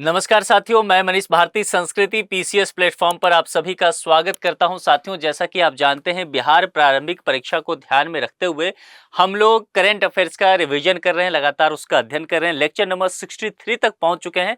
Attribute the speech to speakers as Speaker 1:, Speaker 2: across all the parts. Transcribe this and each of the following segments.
Speaker 1: नमस्कार साथियों, मैं मनीष भारती संस्कृति पीसीएस प्लेटफॉर्म पर आप सभी का स्वागत करता हूं। साथियों, जैसा कि आप जानते हैं, बिहार प्रारंभिक परीक्षा को ध्यान में रखते हुए हम लोग करंट अफेयर्स का रिवीजन कर रहे हैं, लगातार उसका अध्ययन कर रहे हैं। लेक्चर नंबर 63 तक पहुंच चुके हैं।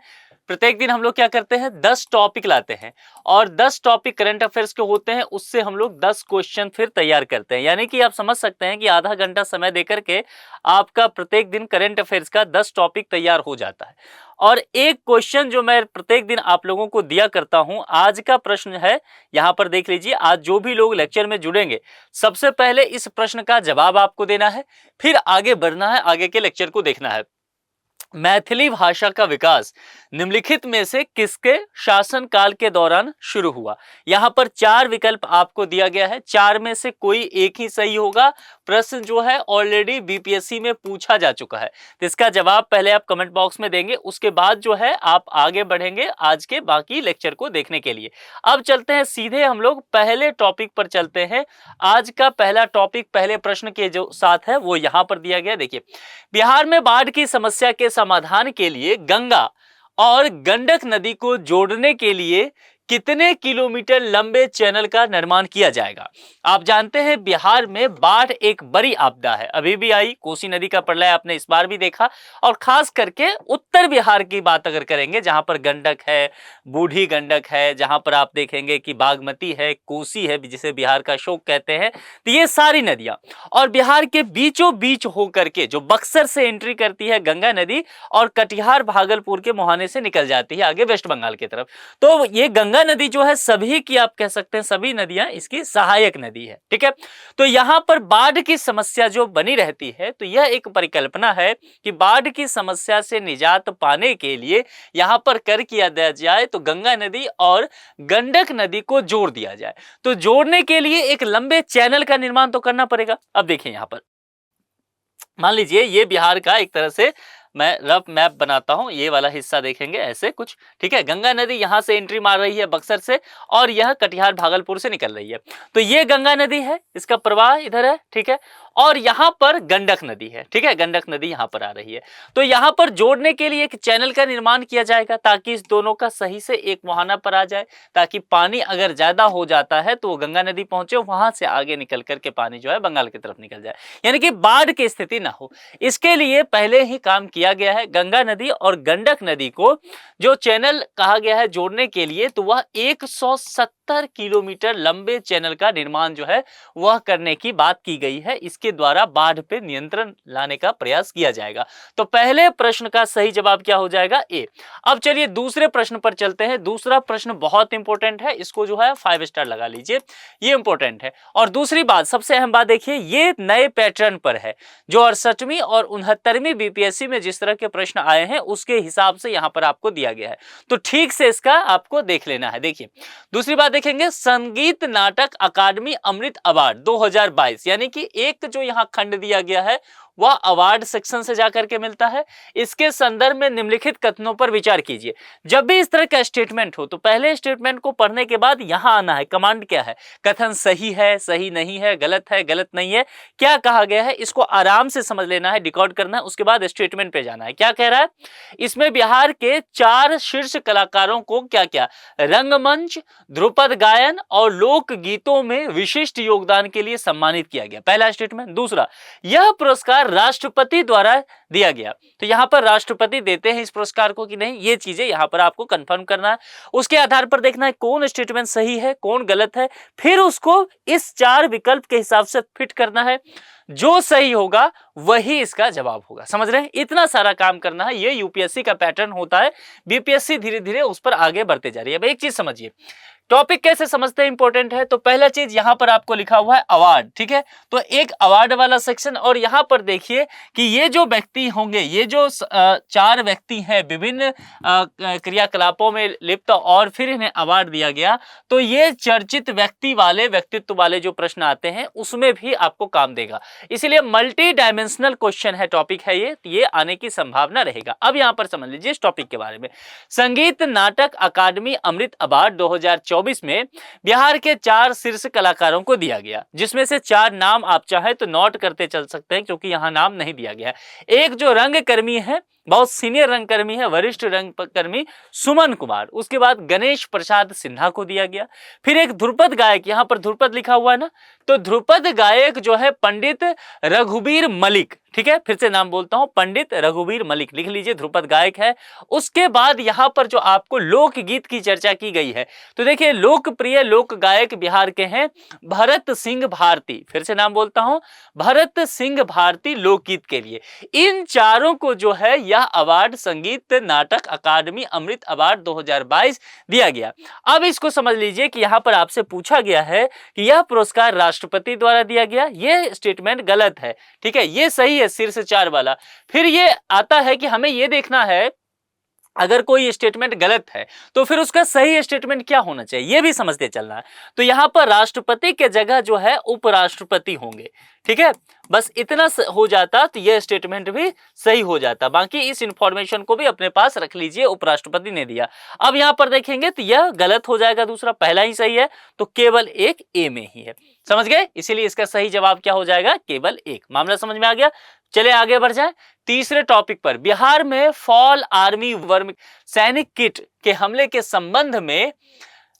Speaker 1: प्रत्येक दिन हम लोग क्या करते हैं, 10 टॉपिक लाते हैं और 10 टॉपिक करंट अफेयर्स के होते हैं, उससे हम लोग 10 क्वेश्चन फिर तैयार करते हैं। यानी कि आप समझ सकते हैं कि आधा घंटा समय देकर के आपका प्रत्येक दिन करंट अफेयर्स का 10 टॉपिक तैयार हो जाता है। और एक क्वेश्चन जो मैं प्रत्येक दिन आप लोगों को दिया करता हूं, आज का प्रश्न है, यहां पर देख लीजिए। आज जो भी लोग लेक्चर में जुड़ेंगे, सबसे पहले इस प्रश्न का जवाब आपको देना है, फिर आगे बढ़ना है, आगे के लेक्चर को देखना है। मैथिली भाषा का विकास निम्नलिखित में से किसके शासनकाल के दौरान शुरू हुआ? यहां पर 4 विकल्प आपको दिया गया है, 4 में से कोई एक ही सही होगा। प्रश्न जो है ऑलरेडी बीपीएससी में पूछा जा चुका है, तो इसका जवाब पहले आप कमेंट बॉक्स में देंगे, उसके बाद जो है आप आगे बढ़ेंगे आज के बाकी लेक्चर को देखने के लिए। अब चलते हैं सीधे, हम लोग पहले टॉपिक पर चलते हैं। आज का पहला टॉपिक पहले प्रश्न के जो साथ है वो यहां पर दिया गया। देखिए, बिहार में बाढ़ की समस्या के समाधान के लिए गंगा और गंडक नदी को जोड़ने के लिए कितने किलोमीटर लंबे चैनल का निर्माण किया जाएगा? आप जानते हैं बिहार में बाढ़ एक बड़ी आपदा है, अभी भी आई। कोसी नदी का प्रलय आपने इस बार भी देखा, और खास करके उत्तर बिहार की बात अगर करेंगे, जहां पर गंडक है, बूढ़ी गंडक है, जहां पर आप देखेंगे कि बागमती है, कोसी है, जिसे बिहार का शोक कहते हैं, तो ये सारी नदियां, और बिहार के बीचों बीच होकर के जो बक्सर से एंट्री करती है गंगा नदी, और कटिहार भागलपुर के मुहाने से निकल जाती है आगे वेस्ट बंगाल की तरफ। तो ये गंगा नदी जो है सभी की, आप कह सकते हैं सभी नदियां इसकी सहायक नदी है, ठीक है। तो यहां पर बाढ़ की समस्या जो बनी रहती है, तो यह एक परिकल्पना है कि बाढ़ की समस्या से निजात पाने के लिए यहां पर कर किया जाए तो गंगा नदी और गंडक नदी को जोड़ दिया जाए। तो जोड़ने के लिए एक लंबे चैनल का निर्माण तो करना पड़ेगा। अब देखिए, यहां पर मान लीजिए ये बिहार का एक तरह से मैं रफ मैप बनाता हूं, ये वाला हिस्सा देखेंगे ऐसे कुछ, ठीक है। गंगा नदी यहां से एंट्री मार रही है बक्सर से, और यह कटिहार भागलपुर से निकल रही है। तो ये गंगा नदी है, इसका प्रवाह इधर है, ठीक है। और यहां पर गंडक नदी है, ठीक है, गंडक नदी यहां पर आ रही है। तो यहां पर जोड़ने के लिए एक चैनल का निर्माण किया जाएगा, ताकि इस दोनों का सही से एक मुहाना पर आ जाए, ताकि पानी अगर ज्यादा हो जाता है तो वो गंगा नदी पहुंचे, वहां से आगे निकल करके पानी जो है बंगाल की तरफ निकल जाए, यानी कि बाढ़ की स्थिति ना हो। इसके लिए पहले ही काम किया गया है। गंगा नदी और गंडक नदी को जो चैनल कहा गया है जोड़ने के लिए, तो वह 170 किलोमीटर लंबे चैनल का निर्माण जो है वह करने की बात की गई है। इसके द्वारा बाढ़ पे नियंत्रण लाने का प्रयास किया जाएगा। तो पहले प्रश्न का सही जवाब क्या हो जाएगा? ए। अब चलिए दूसरे प्रश्न पर चलते हैं। दूसरा प्रश्न बहुत इंपॉर्टेंट है, इसको जो है 5 स्टार लगा लीजिए, ये इंपॉर्टेंट है। और दूसरी बात, सबसे अहम बात देखिए, ये नए पैटर्न पर है, जो 68वीं और 69वीं बीपीएससी में जिस तरह के प्रश्न आए हैं उसके हिसाब से यहां पर आपको दिया गया है। तो ठीक से इसका आपको देख लेना है। देखिए, दूसरी बात देखेंगे, संगीत नाटक अकादमी अमृत अवार्ड 2022, यानी कि एक जो यहां खंड दिया गया है वह अवार्ड सेक्शन से जाकर के मिलता है। इसके संदर्भ में निम्नलिखित कथनों पर विचार कीजिए। जब भी इस तरह का स्टेटमेंट हो तो पहले स्टेटमेंट को पढ़ने के बाद यहां आना है, कमांड क्या है, कथन सही है, सही नहीं है, गलत नहीं है, क्या कहा गया है, इसको आराम से समझ लेना है, डिकोड करना है, उसके बाद स्टेटमेंट पे जाना है। क्या कह रहा है इसमें? बिहार के 4 शीर्ष कलाकारों को क्या क्या, रंगमंच, ध्रुपद गायन और लोक गीतों में विशिष्ट योगदान के लिए सम्मानित किया गया, पहला स्टेटमेंट। दूसरा, यह पुरस्कार राष्ट्रपति द्वारा दिया गया, तो यहां पर राष्ट्रपति देते हैं इस पुरस्कार को कि नहीं, ये चीजें यहां पर आपको कंफर्म करना है। उसके आधार पर देखना है कौन स्टेटमेंट सही है, कौन गलत है, फिर उसको इस 4 विकल्प के हिसाब से फिट करना है। जो सही होगा वही इसका जवाब होगा। समझ रहे हैं? इतना सारा काम करना है, ये यूपीएससी का पैटर्न होता है। बीपीएससी धीरे धीरे उस पर आगे बढ़ते जा रही है। अब एक चीज समझिए, टॉपिक कैसे समझते हैं इंपॉर्टेंट है। तो पहला चीज यहां पर आपको लिखा हुआ है अवार्ड, ठीक है। तो एक अवार्ड वाला सेक्शन, और यहां पर देखिए कि ये जो व्यक्ति होंगे, ये जो 4 व्यक्ति हैं विभिन्न क्रियाकलापों में लिप्त, और फिर इन्हें अवार्ड दिया गया, तो ये चर्चित व्यक्तित्व वाले जो प्रश्न आते हैं उसमें भी आपको काम देगा। इसीलिए मल्टी डायमेंशनल क्वेश्चन है, टॉपिक है ये आने की संभावना रहेगा। अब यहां पर समझ लीजिए इस टॉपिक के बारे में। संगीत नाटक अकादमी अमृत अवार्ड 2024 में बिहार के 4 शीर्ष कलाकारों को दिया गया, जिसमें से 4 नाम आप चाहे तो नोट करते चल सकते हैं, क्योंकि यहां नाम नहीं दिया गया है। एक जो रंगकर्मी है बहुत सीनियर रंगकर्मी है, वरिष्ठ रंगकर्मी सुमन कुमार। उसके बाद गणेश प्रसाद सिन्हा को दिया गया। फिर एक ध्रुपद गायक, यहाँ पर ध्रुपद लिखा हुआ है ना, तो ध्रुपद गायक जो है पंडित रघुबीर मलिक, ठीक है, फिर से नाम बोलता हूं, पंडित रघुबीर मलिक लिख लीजिए, ध्रुपद गायक है। उसके बाद यहां पर जो आपको लोकगीत की चर्चा की गई है, तो देखिए लोकप्रिय लोक गायक बिहार के हैं भरत सिंह भारती, फिर से नाम बोलता हूं, भरत सिंह भारती लोकगीत के लिए। इन चारों को जो है यह अवार्ड संगीत नाटक अकादमी अमृत अवार्ड 2022 दिया गया। अब इसको समझ लीजिए कि यहां पर आपसे पूछा गया है कि यह पुरस्कार राष्ट्रपति द्वारा दिया गया, यह स्टेटमेंट गलत है, ठीक है, ये सही है शीर्ष 4 वाला। फिर ये आता है कि हमें ये देखना है अगर कोई स्टेटमेंट गलत है तो फिर उसका सही स्टेटमेंट क्या होना चाहिए, ये भी समझते चलना है। तो यहां पर राष्ट्रपति के जगह जो है उपराष्ट्रपति होंगे, ठीक है, बस इतना हो जाता तो यह स्टेटमेंट भी सही हो जाता। बाकी इस इंफॉर्मेशन को भी अपने पास रख लीजिए, उपराष्ट्रपति ने दिया। अब यहां पर देखेंगे तो यह गलत हो जाएगा, दूसरा, पहला ही सही है, तो केवल एक ए में ही है, समझ गए, इसीलिए इसका सही जवाब क्या हो जाएगा, केवल एक। मामला समझ में आ गया। चले आगे बढ़ जाए तीसरे टॉपिक पर। बिहार में फॉल आर्मी वर्म सैनिक किट के हमले के संबंध में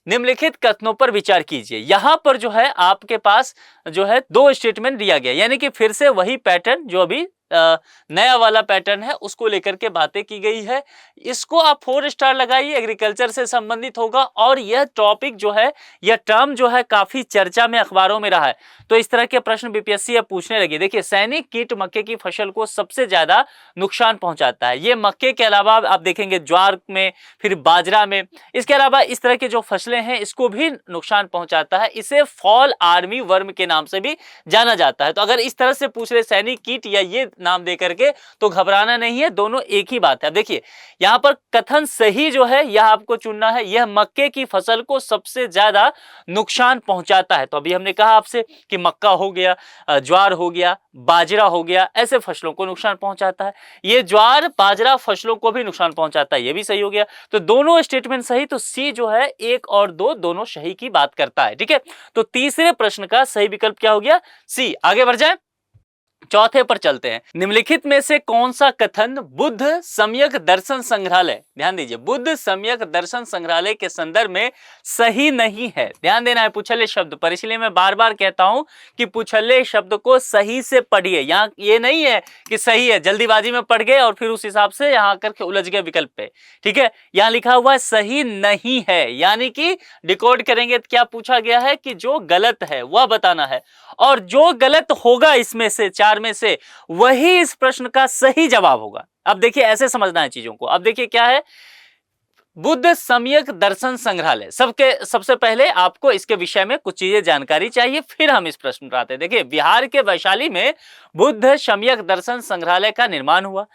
Speaker 1: निम्नलिखित कथनों पर विचार कीजिए। यहां पर जो है आपके पास जो है 2 स्टेटमेंट दिया गया, यानी कि फिर से वही पैटर्न जो अभी नया वाला पैटर्न है उसको लेकर के बातें की गई है। इसको आप 4 स्टार लगाइए, एग्रीकल्चर से संबंधित होगा और यह टॉपिक जो है, यह टर्म जो है काफी चर्चा में अखबारों में रहा है, तो इस तरह के प्रश्न बीपीएससी अब पूछने लगी। देखिए सैनिक कीट मक्के की फसल को सबसे ज्यादा नुकसान पहुंचाता है। ये मक्के के अलावा आप देखेंगे ज्वार में, फिर बाजरा में, इसके अलावा इस तरह की जो फसलें हैं इसको भी नुकसान पहुंचाता है। इसे फॉल आर्मी वर्म के नाम से भी जाना जाता है। तो अगर इस तरह से पूछ रहे सैनिक कीट या ये नाम दे करके, तो घबराना नहीं है, दोनों एक ही बात है। अब देखिए यहां पर कथन सही जो है यह आपको चुनना है, यह मक्के की फसल को सबसे ज्यादा नुकसान पहुंचाता है। तो अभी हमने कहा आपसे कि मक्का हो गया, ज्वार हो गया, बाजरा हो गया, ऐसे फसलों को नुकसान पहुंचाता है। ये ज्वार बाजरा फसलों को भी नुकसान पहुंचाता है, ये भी सही हो गया। तो दोनों स्टेटमेंट सही, तो सी जो है 1 और 2 दोनों सही की बात करता है, ठीक है। तो तीसरे प्रश्न का सही विकल्प क्या हो गया, सी। आगे बढ़ जाए, चौथे पर चलते हैं। निम्नलिखित में से कौन सा कथन बुद्ध सम्यक दर्शन संग्रहालय, ध्यान दीजिए, बुद्ध सम्यक दर्शन संग्रहालय के संदर्भ में सही नहीं है। ध्यान देना है पुछल्ले शब्द पर, इसलिए मैं बार बार कहता हूं कि पुछल्ले शब्द को सही से पढ़िए। यहाँ ये नहीं है कि सही है, जल्दीबाजी में पढ़ गए और फिर उस हिसाब से यहाँ करके उलझ गए विकल्प पे, ठीक है। यहाँ लिखा हुआ है सही नहीं है, यानी कि डिकोड करेंगे तो क्या पूछा गया है कि जो गलत है वह बताना है, और जो गलत होगा इसमें से 4 में से वही इस प्रश्न का सही जवाब होगा। अब देखिए ऐसे समझना है चीजों को। अब देखिए क्या है बुद्ध सम्यक दर्शन संग्रहालय, सबसे पहले आपको इसके विषय में कुछ चीजें जानकारी चाहिए, फिर हम इस प्रश्न पर आते हैं। देखिए बिहार के वैशाली में बुद्ध सम्यक दर्शन संग्रहालय का निर्माण हुआ।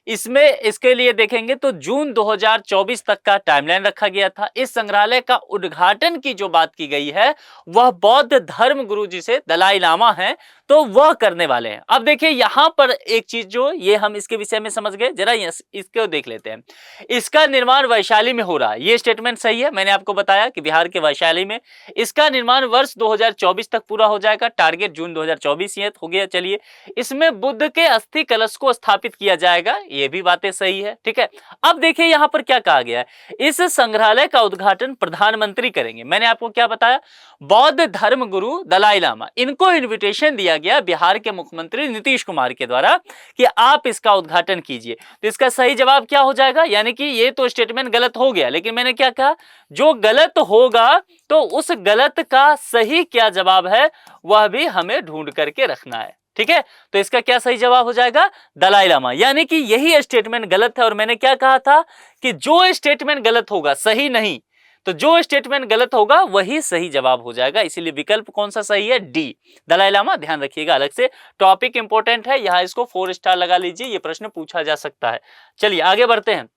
Speaker 1: इसमें इसके लिए देखेंगे तो जून 2024 तक का टाइमलाइन रखा गया था। इस संग्रहालय का उद्घाटन की जो बात की गई है वह बौद्ध धर्म गुरु जी से दलाई लामा हैं, तो वह करने वाले हैं। अब देखिए यहां पर एक चीज जो ये हम इसके विषय में समझ गए, जरा इसको देख लेते हैं। इसका निर्माण वैशाली में हो रहा है, ये स्टेटमेंट सही है। मैंने आपको बताया कि बिहार के वैशाली में इसका निर्माण वर्ष 2024 तक पूरा हो जाएगा, टारगेट जून 2024 ये हो गया। चलिए, इसमें बुद्ध के अस्थि कलश को स्थापित किया जाएगा, ये भी बातें सही है, ठीक है। अब देखिए यहां पर क्या कहा गया है, इस संग्रहालय का उद्घाटन प्रधानमंत्री करेंगे। मैंने आपको क्या बताया, बौद्ध धर्म गुरु दलाई लामा, इनको इन्विटेशन दिया गया बिहार के मुख्यमंत्री नीतीश कुमार के द्वारा कि आप इसका उद्घाटन कीजिए। तो इसका सही जवाब क्या हो जाएगा, यानी कि ये तो स्टेटमेंट गलत हो गया, लेकिन मैंने क्या कहा, जो गलत होगा तो उस गलत का सही क्या जवाब है वह भी हमें ढूंढ करके रखना है, ठीक है। तो इसका क्या सही जवाब हो जाएगा, दलाई लामा, यानी कि यही स्टेटमेंट गलत है। और मैंने क्या कहा था कि जो स्टेटमेंट गलत होगा, सही नहीं, तो जो स्टेटमेंट गलत होगा वही सही जवाब हो जाएगा। इसीलिए विकल्प कौन सा सही है, डी, दलाई लामा। ध्यान रखिएगा, अलग से टॉपिक इंपॉर्टेंट है, यहां इसको 4 स्टार लगा लीजिए, ये प्रश्न पूछा जा सकता है। चलिए आगे बढ़ते हैं।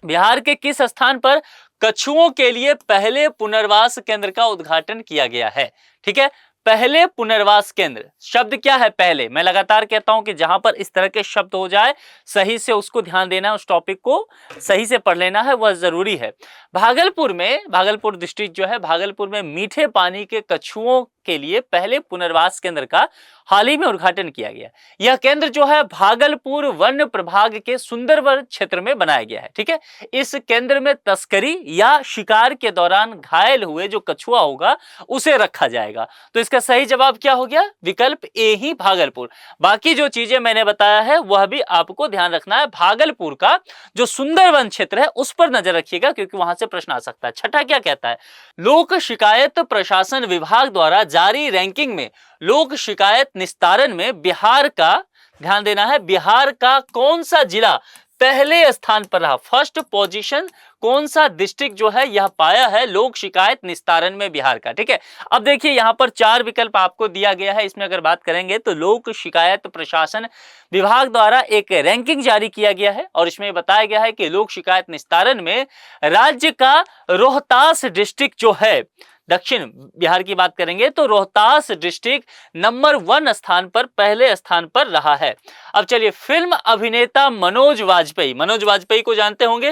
Speaker 1: बिहार के किस स्थान पर कछुओं के लिए पहले पुनर्वास केंद्र का उद्घाटन किया गया है, ठीक है। पहले पुनर्वास केंद्र, शब्द क्या है पहले, मैं लगातार कहता हूं कि जहां पर इस तरह के शब्द हो जाए सही से उसको ध्यान देना है, उस टॉपिक को सही से पढ़ लेना है, वह जरूरी है। भागलपुर में, भागलपुर डिस्ट्रिक्ट जो है, भागलपुर में मीठे पानी के कछुओं के लिए पहले पुनर्वास केंद्र का हाल ही में उद्घाटन किया गया। यह केंद्र जो है भागलपुर वन प्रभाग के सुंदरवन क्षेत्र में बनाया गया है। ठीक है, इस केंद्र में तस्करी या शिकार के दौरान घायल हुए जो कछुआ होगा उसे रखा जाएगा। तो इसका सही जवाब क्या हो गया? विकल्प ए ही भागलपुर। बाकी जो चीजें मैंने बताया है वह भी आपको ध्यान रखना है। भागलपुर का जो सुंदरवन क्षेत्र है उस पर नजर रखिएगा क्योंकि वहां से प्रश्न आ सकता है। छठा क्या कहता है? लोक शिकायत प्रशासन विभाग द्वारा जारी रैंकिंग में लोक शिकायत निस्तारण में बिहार का, ध्यान देना है, बिहार का कौन सा जिला पहले स्थान पर रहा? फर्स्ट पोजीशन कौन सा डिस्ट्रिक्ट जो है यह पाया है लोक शिकायत निस्तारण में बिहार का? ठीक है, अब देखिए यहां पर 4 विकल्प आपको दिया गया है। इसमें अगर बात करेंगे तो लोक शिकायत प्रशासन विभाग द्वारा एक रैंकिंग जारी किया गया है और इसमें बताया गया है कि लोक शिकायत निस्तारण में राज्य का रोहतास डिस्ट्रिक्ट जो है, दक्षिण बिहार की बात करेंगे तो रोहतास डिस्ट्रिक्ट नंबर 1 स्थान पर, पहले स्थान पर रहा है। अब चलिए, फिल्म अभिनेता मनोज वाजपेयी को जानते होंगे,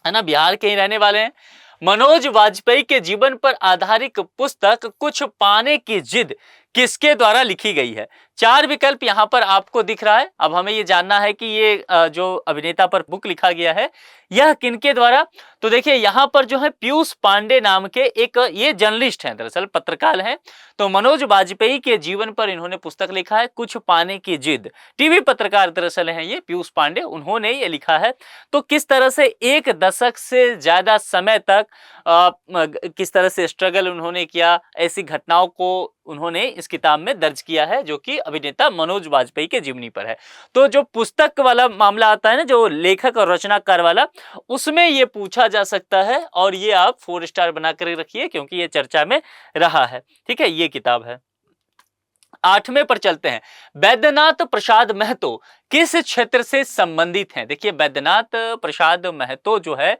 Speaker 1: है ना, बिहार के ही रहने वाले हैं। मनोज वाजपेयी के जीवन पर आधारित पुस्तक कुछ पाने की जिद किसके द्वारा लिखी गई है? 4 विकल्प यहां पर आपको दिख रहा है। अब हमें ये जानना है कि ये जो अभिनेता पर बुक लिखा गया है यह किनके द्वारा? तो देखिए यहां पर जो है पीयूष पांडे नाम के एक ये जर्नलिस्ट हैं, दरअसल पत्रकार हैं। तो मनोज वाजपेयी के जीवन पर इन्होंने पुस्तक लिखा है कुछ पाने की जिद। टीवी पत्रकार दरअसल हैं ये पीयूष पांडे, उन्होंने ये लिखा है। तो किस तरह से 1 दशक से ज्यादा समय तक किस तरह से स्ट्रगल उन्होंने किया, ऐसी घटनाओं को उन्होंने इस किताब में दर्ज किया है जो कि अभिनेता मनोज वाजपेयी के जीवनी पर है। तो जो पुस्तक वाला मामला आता है ना, जो लेखक और रचनाकार वाला, उसमें ये पूछा जा सकता है और ये आप 4 स्टार बनाकर रखिए क्योंकि ये चर्चा में रहा है। ठीक है, ये किताब है। 8वें पर चलते हैं। बैद्यनाथ प्रसाद महतो किस क्षेत्र से संबंधित हैं? देखिए बैद्यनाथ प्रसाद महतो जो है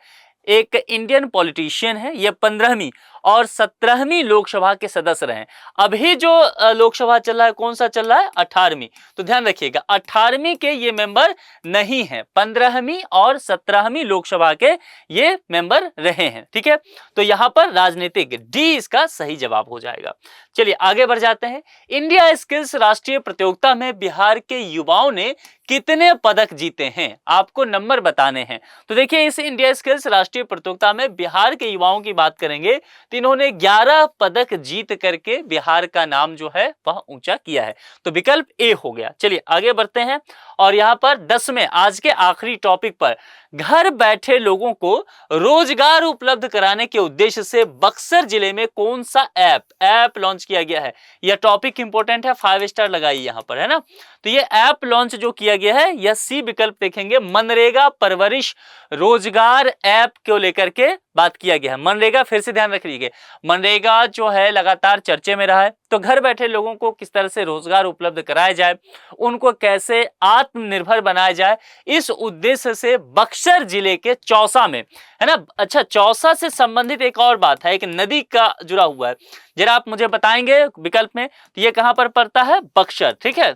Speaker 1: एक इंडियन पॉलिटिशियन है। ये 15वीं और 17वीं लोकसभा के सदस्य रहे। अभी जो लोकसभा चल रहा है कौन सा चल रहा है? 18वीं। तो ध्यान रखिएगा 18वीं के ये मेंबर नहीं हैं, 15वीं और 17वीं लोकसभा के ये मेंबर रहे हैं। ठीक है, तो यहां पर राजनीतिक, डी इसका सही जवाब हो जाएगा। चलिए आगे बढ़ जाते हैं। इंडिया स्किल्स राष्ट्रीय प्रतियोगिता में बिहार के युवाओं ने कितने पदक जीते हैं? आपको नंबर बताने हैं। तो देखिए इस इंडिया स्किल्स राष्ट्रीय प्रतियोगिता में बिहार के युवाओं की बात करेंगे तो इन्होंने 11 पदक जीत करके बिहार का नाम जो है वह ऊंचा किया है। तो विकल्प ए हो गया। चलिए आगे बढ़ते हैं और यहां पर 10वें आज के आखिरी टॉपिक पर, घर बैठे लोगों को रोजगार उपलब्ध कराने के उद्देश्य से बक्सर जिले में कौन सा ऐप लॉन्च किया गया है? यह टॉपिक इंपॉर्टेंट है, 5 स्टार लगाइए यहां पर, है ना। तो ये ऐप लॉन्च जो किया गया है यह सी विकल्प देखेंगे, मनरेगा परवरिश रोजगार ऐप को लेकर के बात किया गया है। मनरेगा, फिर से ध्यान रखिए, मनरेगा जो है लगातार चर्चे में रहा है। तो घर बैठे लोगों को किस तरह से रोजगार उपलब्ध कराया जाए, उनको कैसे आत्मनिर्भर बनाया जाए, इस उद्देश्य से बक्सर जिले के चौसा में, है ना। अच्छा, चौसा से संबंधित एक और बात है, एक नदी का जुड़ा हुआ है, जरा आप मुझे बताएंगे विकल्प में, तो ये कहां पर पड़ता है? बक्सर। ठीक है,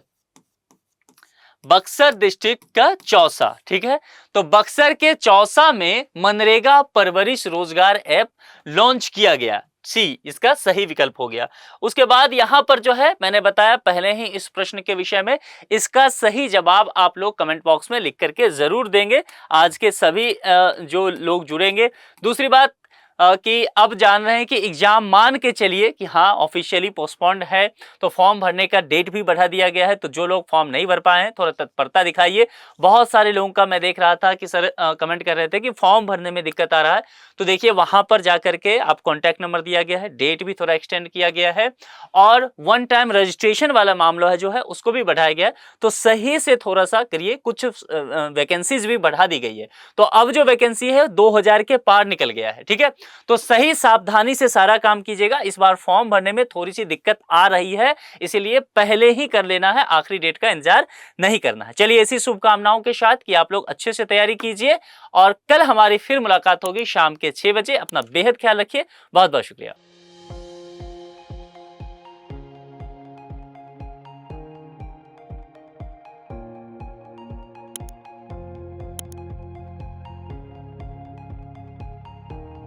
Speaker 1: बक्सर डिस्ट्रिक्ट का चौसा। ठीक है, तो बक्सर के चौसा में मनरेगा परवरिश रोजगार ऐप लॉन्च किया गया। सी इसका सही विकल्प हो गया। उसके बाद यहां पर जो है मैंने बताया पहले ही इस प्रश्न के विषय में, इसका सही जवाब आप लोग कमेंट बॉक्स में लिख करके जरूर देंगे, आज के सभी जो लोग जुड़ेंगे। दूसरी बात कि अब जान रहे हैं कि एग्जाम मान के चलिए कि हाँ ऑफिशियली पोस्टपोन्ड है, तो फॉर्म भरने का डेट भी बढ़ा दिया गया है। तो जो लोग फॉर्म नहीं भर पाए हैं थोड़ा तत्परता दिखाइए। बहुत सारे लोगों का मैं देख रहा था कि सर कमेंट कर रहे थे कि फॉर्म भरने में दिक्कत आ रहा है। तो देखिए वहां पर जाकर के आप कॉन्टैक्ट नंबर दिया गया है, डेट भी थोड़ा एक्सटेंड किया गया है और 1 टाइम रजिस्ट्रेशन वाला मामला है जो है उसको भी बढ़ाया गया है। तो सही से थोड़ा सा करिए, कुछ वैकेंसीज भी बढ़ा दी गई है। तो अब जो वैकेंसी है 2000 के पार निकल गया है। ठीक है, तो सही सावधानी से सारा काम कीजिएगा। इस बार फॉर्म भरने में थोड़ी सी दिक्कत आ रही है, इसीलिए पहले ही कर लेना है, आखिरी डेट का इंतजार नहीं करना है। चलिए ऐसी शुभकामनाओं के साथ कि आप लोग अच्छे से तैयारी कीजिए और कल हमारी फिर मुलाकात होगी शाम के 6 बजे। अपना बेहद ख्याल रखिए। बहुत बहुत शुक्रिया।